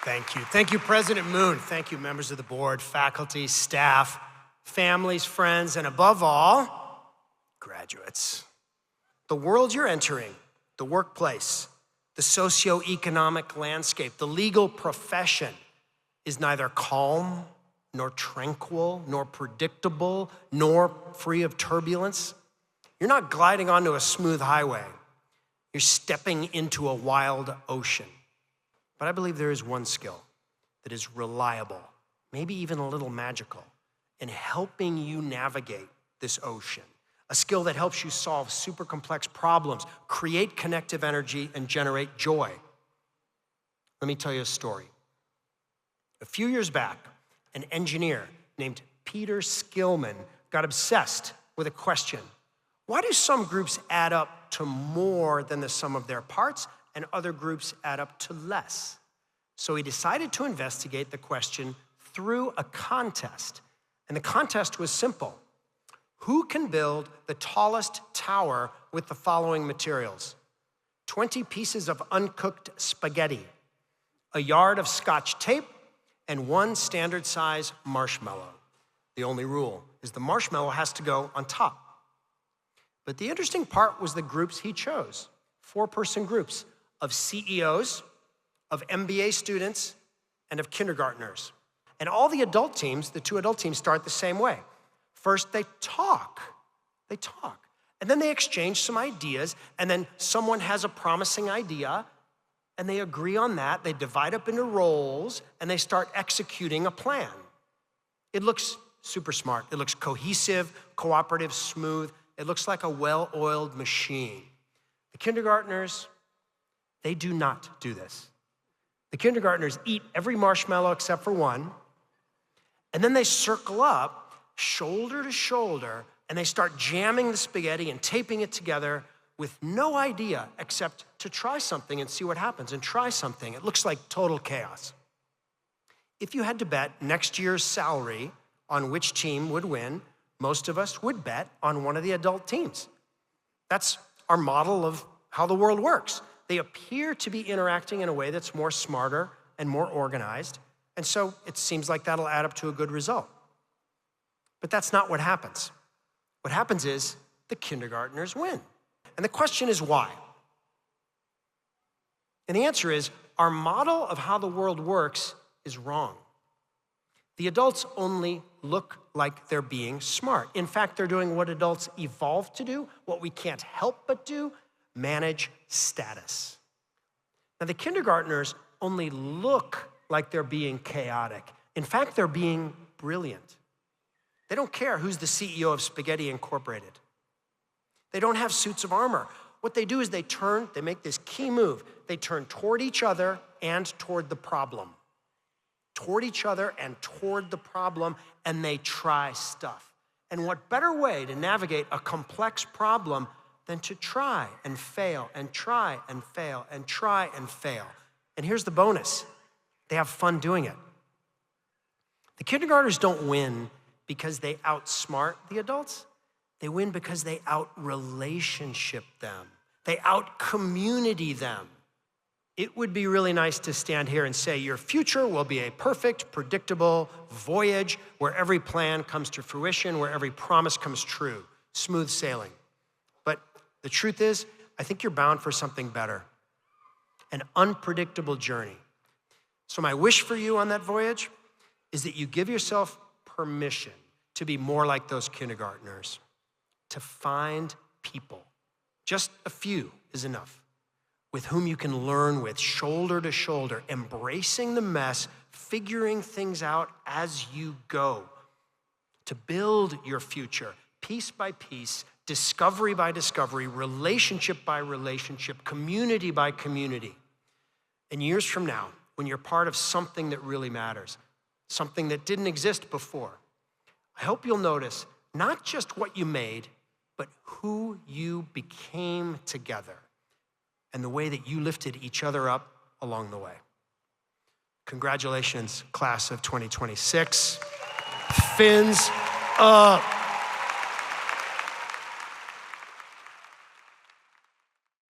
Thank you. Thank you, President Moon. Thank you, members of the board, faculty, staff, families, friends, and above all, graduates. The world you're entering, the workplace, the socioeconomic landscape, the legal profession is neither calm, nor tranquil, nor predictable, nor free of turbulence. You're not gliding onto a smooth highway. You're stepping into a wild ocean. But I believe there is one skill that is reliable, maybe even a little magical, in helping you navigate this ocean. A skill that helps you solve super complex problems, create connective energy, and generate joy. Let me tell you a story. A few years back, an engineer named Peter Skillman got obsessed with a question. Why do some groups add up to more than the sum of their parts and other groups add up to less? So he decided to investigate the question through a contest. And the contest was simple. Who can build the tallest tower with the following materials? 20 pieces of uncooked spaghetti, a yard of Scotch tape, and 1 standard size marshmallow. The only rule is the marshmallow has to go on top. But the interesting part was the groups he chose. 4-person groups of CEOs, of MBA students, and of kindergartners. And all the adult teams, the 2 adult teams, start the same way. First, they talk. And then they exchange some ideas, and then someone has a promising idea, and they agree on that. They divide up into roles, and they start executing a plan. It looks super smart. It looks cohesive, cooperative, smooth. It looks like a well-oiled machine. The kindergartners, they do not do this. The kindergartners eat every marshmallow except for 1, and then they circle up shoulder to shoulder, and they start jamming the spaghetti and taping it together with no idea except to try something and see what happens, and try something. It looks like total chaos. If you had to bet next year's salary on which team would win, most of us would bet on one of the adult teams. That's our model of how the world works. They appear to be interacting in a way that's more smarter and more organized, and so it seems like that'll add up to a good result. But that's not what happens. What happens is the kindergartners win. And the question is why? And the answer is our model of how the world works is wrong. The adults only look like they're being smart. In fact, they're doing what adults evolved to do, what we can't help but do, manage status. Now, the kindergartners only look like they're being chaotic. In fact, they're being brilliant. They don't care who's the CEO of Spaghetti Incorporated. They don't have suits of armor. What they do is they make this key move. They turn toward each other and toward the problem. Toward each other and toward the problem, and they try stuff. And what better way to navigate a complex problem than to try and fail and try and fail and try and fail. And here's the bonus. They have fun doing it. The kindergartners don't win because they outsmart the adults. They win because they out-relationship them. They out-community them. It would be really nice to stand here and say your future will be a perfect, predictable voyage where every plan comes to fruition, where every promise comes true, smooth sailing. But the truth is, I think you're bound for something better, an unpredictable journey. So my wish for you on that voyage is that you give yourself permission to be more like those kindergartners, to find people, just a few is enough, with whom you can learn with shoulder to shoulder, embracing the mess, figuring things out as you go, to build your future piece by piece, discovery by discovery, relationship by relationship, community by community. And years from now, when you're part of something that really matters, something that didn't exist before, I hope you'll notice not just what you made, but who you became together, and the way that you lifted each other up along the way. Congratulations, class of 2026. Fins up.